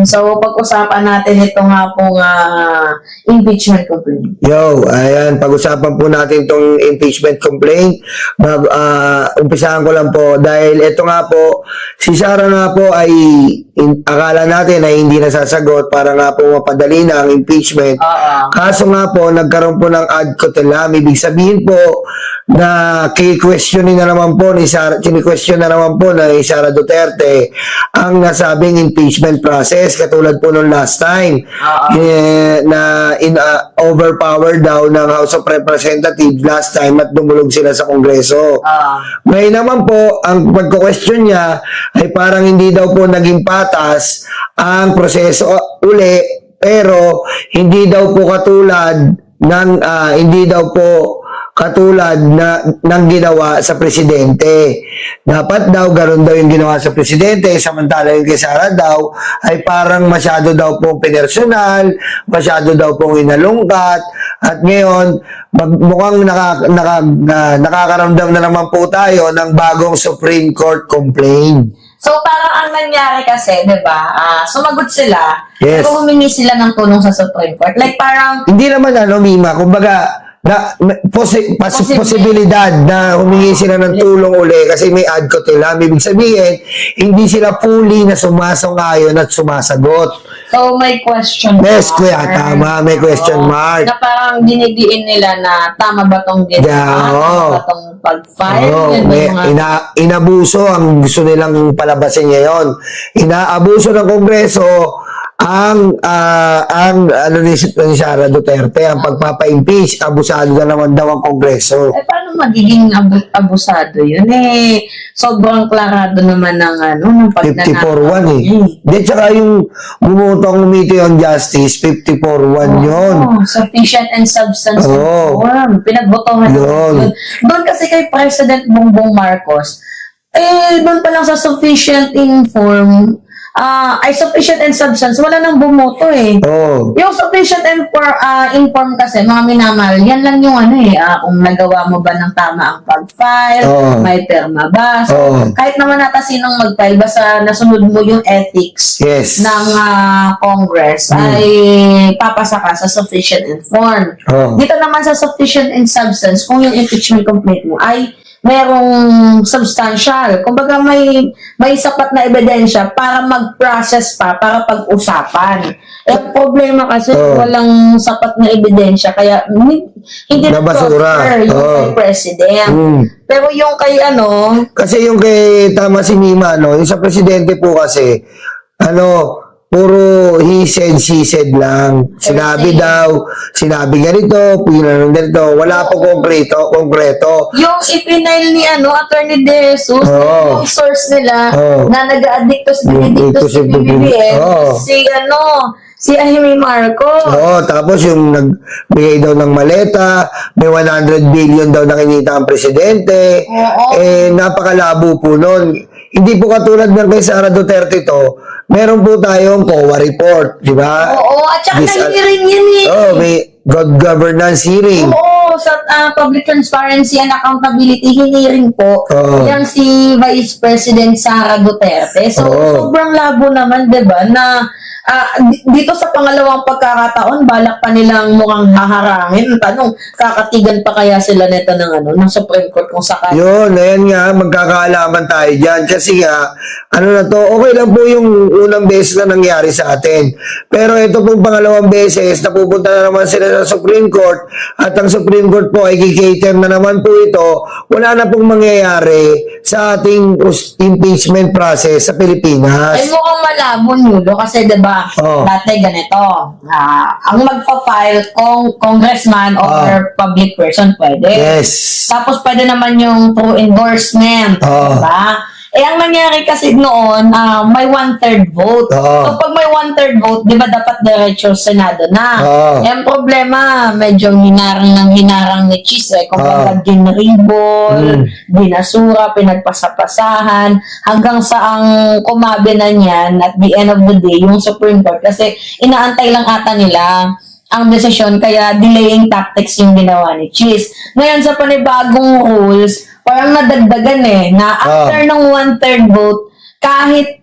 So, pag-usapan natin ito nga pong impeachment complaint. Ayan, pag-usapan po natin itong impeachment complaint. Umpisahan ko lang po dahil ito nga po, si Sara nga po ay akala natin ay hindi nasasagot para nga po mapadali na ang impeachment. Kaso nga po, nagkaroon po ng ad cotellam. Ibig sabihin po na kini-question na naman po ni Sara Duterte ang nasabing impeachment process katulad po nung last time na overpowered daw ng House of Representatives last time at dumulog sila sa Kongreso. Ngayon naman po, ang pagko-question niya ay parang hindi daw po naging patas ang proseso uli, pero hindi daw po katulad ng ginawa sa presidente. Dapat daw ganoon daw yung ginawa sa presidente, samantala yung kay Sara daw ay parang masyado daw pong pinersonal, masyado daw pong inalungkat, at ngayon mukhang nakakaramdam na naman po tayo ng bagong Supreme Court complaint. So, parang ang nangyari kasi, di ba, sumagot sila, Yes. pero humingi sila ng tulong sa Supreme Court. Like, parang, Hindi naman Mima, kumbaga posibilidad na humingi sila ng tulong uli kasi may ad cotellam. Ibig sabihin, hindi sila fully na sumasang-ayon at sumasagot. so may question mark. Yes, kuya, tama, may question mark. Na parang dinidiin nila na tama ba tong ginawa? Tama ba tong pag-file? Yun ba yung mga- Inabuso ang gusto nilang palabasin ngayon. Inaabuso ng Kongreso ang ni Sara Duterte, ang pagpapa-impeach. Abusado na naman daw ang Kongreso. paano magiging abusado yun? Sobrang klarado naman ng ng 54-1 Di, tsaka yung umito yung justice, 54-1 yun. Sufficient and substance form. Pinagbotohan Yun. Doon kasi kay President Bongbong Marcos, doon pa lang sa sufficient inform, sufficient and substance, wala nang bumoto Yung sufficient and inform kasi, mga minamahal, yan lang yung kung nagawa mo ba ng tama ang pag-file, may perma ba. So, kahit naman nata sinong mag-file, basta nasunod mo yung ethics ng Congress, ay papasa ka sa sufficient and form. Dito naman sa sufficient and substance, kung yung impeachment complaint mo ay merong substantial. Kumbaga may sapat na ebidensya para mag-process pa, para pag-usapan. Problema kasi walang sapat na ebidensya, kaya hindi na basura yung kay President. Pero yung kay Kasi yung kay tama si Mima, yung sa presidente po kasi, puro he said, she said lang. Sinabi ganito, pinanong ganito. Wala po konkreto. Yung ipinail ni Attorney De Jesus, yung source nila na nag-addicto sa BBBM, si Amy Marcos. Tapos yung nagbigay daw ng maleta, may 100 billion daw na kinita ang presidente. Napakalabo po nun. Hindi po katulad ng kay Sara Duterte to, meron po tayong COA report, di ba? At saka na-hearing yan may good governance hearing. Sa Public Transparency and Accountability hearing po, yan si Vice President Sara Duterte. So, sobrang labo naman, di ba, na dito sa pangalawang pagkakataon, balak pa nilang mukhang haharangin. Tanong, kakatigan pa kaya sila nito ng Supreme Court kung sakali? Ayan nga, magkakaalaman tayo dyan. Kasi nga, okay lang po yung unang beses na nangyari sa atin. Pero ito pong pangalawang beses, napupunta na naman sila sa Supreme Court, at ang Supreme Court po ay kikater na naman po ito. Wala na pong mangyayari sa ating impeachment process sa Pilipinas. Ay mukhang malabo Nulo kasi diba, dati ganito, ang magpa-file congressman or public person pwede. Yes. Tapos pwede naman yung through endorsement, diba? Ang nangyari kasi noon, may 1/3 vote. So, pag may 1/3 vote, di ba dapat diretso Senado na? Ang problema, medyo hinarang ni Cheese Kung baga ginribol, binasura, pinagpasapasahan, hanggang sa ang kumabi na niyan at the end of the day, yung Supreme Court. Kasi inaantay lang ata nila ang desisyon, kaya delaying tactics yung ginawa ni Cheese. Ngayon, sa panibagong rules, parang nadagdagan na after ng 1/3 vote, kahit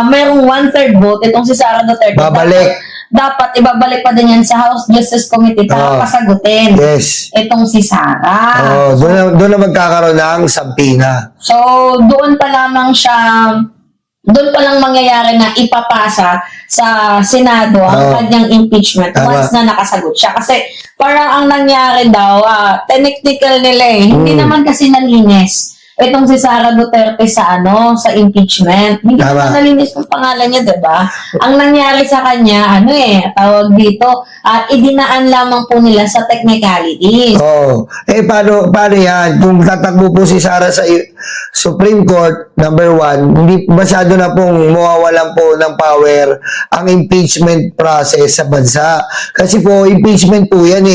mayroong 1/3 vote, itong si Sara Duterte, Babalik. dapat ibabalik pa din yan sa House Justice Committee para pasagutin Yes. itong si Sara. Doon na magkakaroon ng sampina. So, doon pa lang mangyayari na ipapasa sa Senado ang kanyang impeachment once na nakasagot siya. Kasi parang ang nangyari daw, technical nila hindi naman kasi nalinis itong si Sara Duterte sa impeachment. Hindi naman nalinis yung pangalan niya, diba? Ang nangyari sa kanya, tawag dito, idinaan lamang po nila sa technicalities. Paano yan? Kung tatakbo po si Sara sa Supreme Court, number 1, hindi masyado na pong mawawalan po ng power ang impeachment process sa bansa. Kasi po, impeachment po yan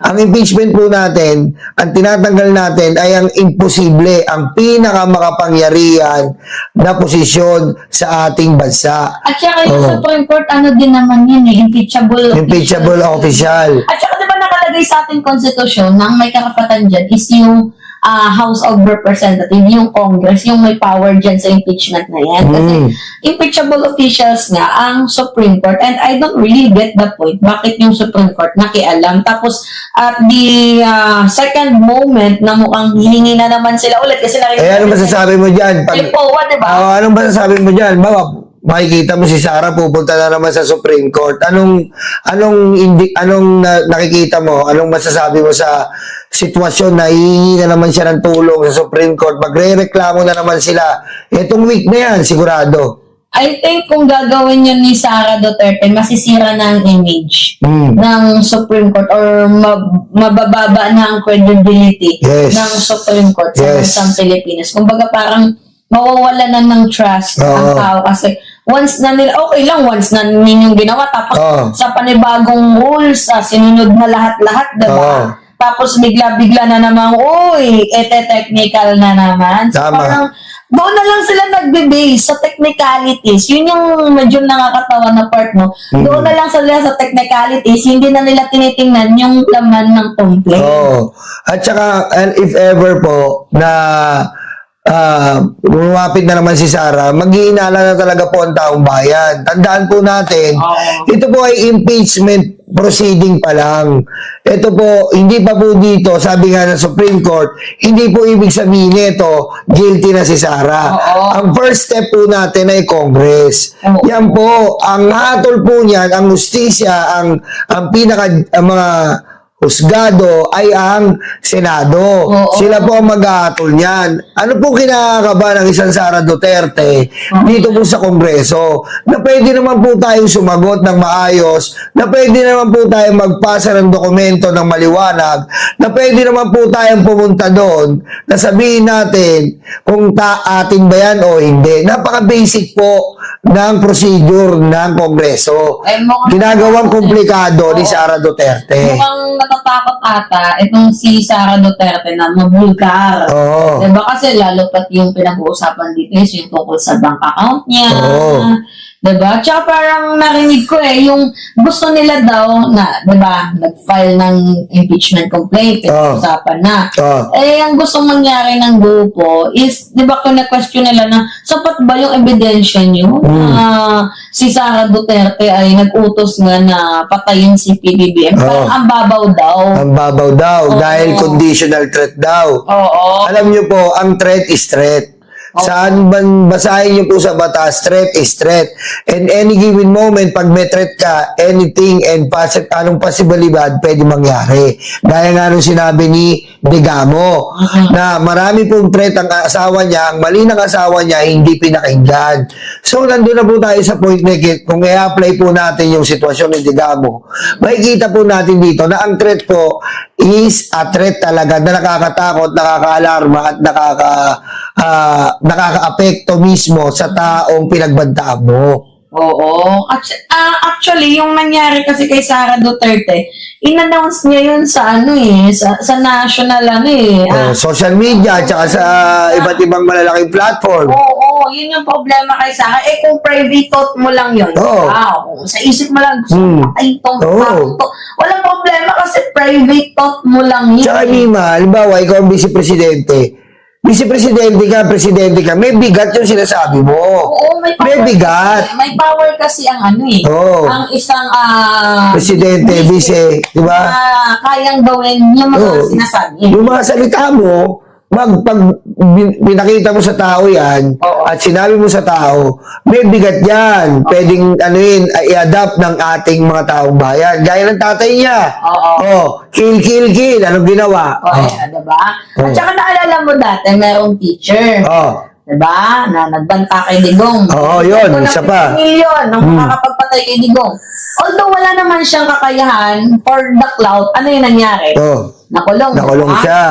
Ang impeachment po natin, ang tinatanggal natin ay ang imposible, ang pinakamakapangyarihan na posisyon sa ating bansa. At saka yung Supreme Court, din naman yun Impeachable official. At saka diba nakalagay sa ating konstitusyon na ang may karapatan dyan is yung House of Representatives, yung Congress, yung may power dyan sa impeachment na yan. Kasi impeachable officials nga ang Supreme Court, and I don't really get the point bakit yung Supreme Court nakialam. Tapos at the second moment na mukhang hihingi na naman sila ulit kasi ano masasabi mo dyan? diba? Anong masasabi mo dyan? Makikita mo si Sara pupunta na naman sa Supreme Court. Anong nakikita mo? Anong masasabi mo sa sitwasyon na hihingi na naman siya ng tulong sa Supreme Court? Magre-reklamo na naman sila. Itong week na yan, sigurado. I think kung gagawin yun ni Sara Duterte, masisira na ang image ng Supreme Court or mabababa na ang credibility ng Supreme Court sa bansang Pilipinas. Kumbaga parang mawawala na ng trust ang tao kasi once na ninyong ginawa tapos sa panibagong rules sinunod na lahat-lahat, diba? Tapos bigla-bigla na namang technical na naman. So parang doon na lang sila nagbe-base sa technicalities. Yun yung medyo nakakatawa na part, no? Doon na lang sila sa technicalities, hindi na nila tinitingnan yung laman ng complaint. At saka, if ever po na lumapit na naman si Sara, mag-iinala na talaga po ang taong bayan. Tandaan po natin, ito po ay impeachment proceeding pa lang. Ito po, hindi pa po dito, sabi nga ng Supreme Court, hindi po ibig sabihin nito, guilty na si Sara. Ang first step po natin ay Congress. Yan po, ang hatol po niyan, ang justisya, ang mga husgado ay ang Senado. Sila po ang mag-aatol niyan. Ano po kinakaba ng isang Sara Duterte dito po sa Kongreso? Na pwede naman po tayong sumagot ng maayos, na pwede naman po tayong magpasa ng dokumento ng maliwanag, na pwede naman po tayong pumunta doon, na sabihin natin kung atin ba yan o hindi. Napaka-basic po ng procedure ng Kongreso. Ginagawang komplikado ni Sara Duterte. Mukhang natatakot ata itong si Sara Duterte na mabulgar. Diba? Kasi lalo pat yung pinag-uusapan dito is yung tungkol sa bank account niya. Diba? Tsaka parang narinig ko yung gusto nila daw na, diba, nag-file ng impeachment complaint, usapan na. Ang gusto mangyari ng grupo is, diba, kung na-question nila na, sapat ba yung ebidensya niyo na si Sara Duterte ay nag-utos nga na patayin si PBBM? Parang ang babaw daw. Ang babaw daw, dahil conditional threat daw. Alam niyo po, ang threat is threat. Saan basahin niyo po sa batas, threat is threat. And any given moment, pag may threat ka, anything and anong posibilidad pwede mangyari. Gaya nga nung sinabi ni Digamo, na marami pong threat ang asawa niya, ang mali ng asawa niya, hindi pinakinggan. So, nandun na po tayo sa point na kung i-apply po natin yung sitwasyon ni Digamo, makikita po natin dito na ang threat po is a threat talaga na nakakatakot, nakaka-alarma at nakaka-apekto mismo sa taong pinagbantaan mo. Actually, yung nangyari kasi kay Sara Duterte, in-announce niya yun sa sa national social media at saka sa iba't ibang malalaking platform. Yun yung problema kay Sara. Kung private thought mo lang yun, sa isip mo lang, gusto mo patayin to. Walang problema kasi private thought mo lang yun. Tsaka Mima, halimbawa, ikaw ang vice-presidente, presidente ka, may bigat yung sinasabi mo. Oo, may power. May bigat. May power kasi ang ano eh. Oo. Ang isang Presidente, vice, di ba? kayang gawin yung mga Oo. sinasabi. Yung mga salita mo, pag pinakita mo sa tao yan, Oo. at sinabi mo sa tao, may bigat yan. Pwedeng, i-adapt ng ating mga taong bayan. Gaya ng tatay niya. Oo. Oh, kill. Anong ginawa? O, diba? At saka naalala mo dati, merong teacher. Oh. Diba? Na nagbanta kay Digong. Oo, yun. Ito Isa ng pa. 50 million nang makakapagpatay kay Digong. Although wala naman siyang kakayahan for the clout, ano yung nangyari? Oh. Nakulong. Nakulong diba? siya.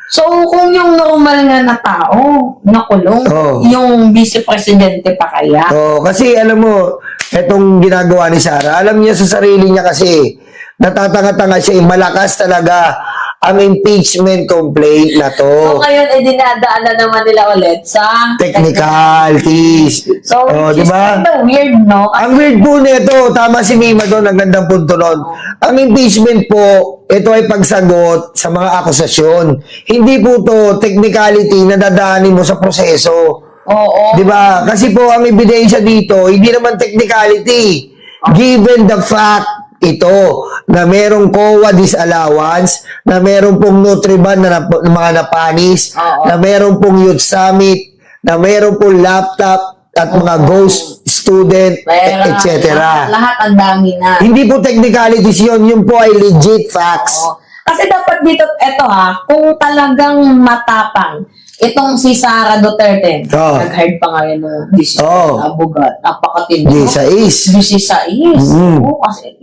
So, kung yung normal nga na tao, nakulong, Oo. yung vice-presidente pa kaya? Oh, kasi alam mo, etong ginagawa ni Sara, alam niya sa sarili niya kasi, natatanga-tanga siya, malakas talaga ang impeachment complaint na So, to. ngayon, dinadaanan naman nila ulit sa Technicalities. So, Oh, which di is ba? kind of weird, no? Ang weird po nito, tama si Mima doon, ang gandang punto doon. Ang impeachment po, ito ay pagsagot sa mga akusasyon. Hindi po to technicality na dadaanin mo sa proseso. Oo. Di ba? Kasi po ang ebidensya dito, hindi naman technicality. Given the fact ito na merong COA disallowance, na merong pong Nutriban na mga napanis, Oo. na merong pong Youth Summit, na merong pong laptop at mga ghost student, etc. Lahat ang dami na. Hindi po technicalities yun po ay legit facts. Oo. Kasi dapat dito, eto kung talagang matapang, itong si Sara Duterte, Oo. nag-hire pa nga yun ng Oo. abogado, napakatindi. Di sa is. 16. Oo, kasi,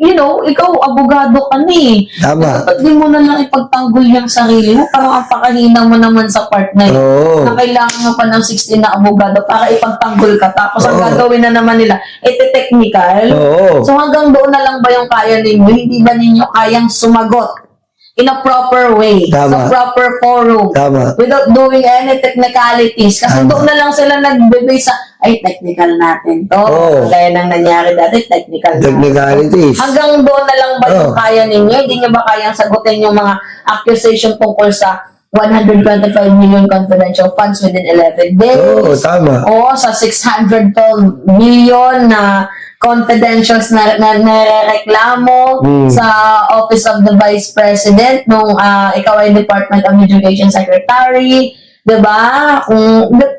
ikaw, abogado ka na eh. Tama. Dapat di mo na lang ipagtanggol yung sarili mo. Parang ang pakahina mo naman sa part na yun. Oo. Na kailangan mo pa ng 16 na abogado para ipagtanggol ka. Tapos ang Oo. gagawin na naman nila, technical. Oo. So hanggang doon na lang ba yung kaya ninyo? Hindi ba ninyo kayang sumagot in a proper way, Tama. sa proper forum, Tama. without doing any technicalities? Kasi Tama. doon na lang sila nagbibigay sa, ay, technical natin to. Oo. Gaya nang nangyari dati, technical natin. Technicalities. Hanggang doon na lang ba yung Oo. kaya ninyo? Hindi nyo ba kayang sagutin yung mga accusation tungkol sa 125 million confidential funds within 11 days? Oo, tama. O sa 612 million na confidentials na reklamo sa Office of the Vice President nung ikaw ay Department of Education Secretary, 'di ba?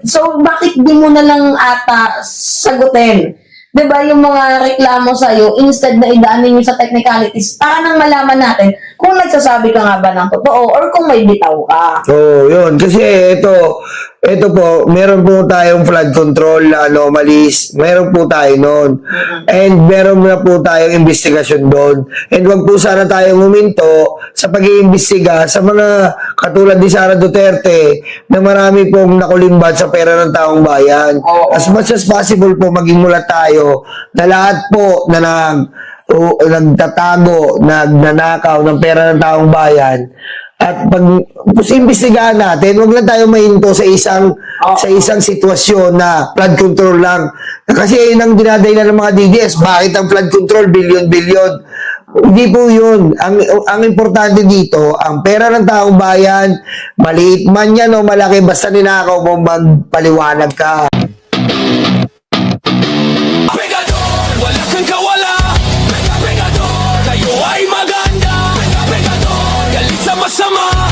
So bakit di mo na lang ata sagutin? 'Di ba yung mga reklamo sa iyo instead na idaanin niyo sa technicalities para nang malaman natin kung nagsasabi ka nga ba ng totoo or kung may bitaw ka. So, yun. Kasi ito po, meron po tayong flood control na anomalies. Meron po tayo noon. And meron na po tayong investigasyon doon. And wag po sana tayong huminto sa pag-iimbestiga sa mga katulad ni Sara Duterte na marami pong nakulimbat sa pera ng taong bayan. Oo. As much as possible po, maging mulat tayo na lahat po na nagtatago, nagnanakaw ng pera ng taong bayan. At pag imbestigahan natin, wag lang tayo mahinto sa isang sitwasyon na flood control lang. Kasi yun ang dinadahilan ng mga DDS. Bakit ang flood control billion-billion? Hindi po yun. Ang importante dito, ang pera ng taong bayan, maliit man yan o malaki, basta ninakaw mo, magpaliwanag ka. Pegador, wala kang kawala. Pegador, kayo ay maganda. Pegador, galit sa masama.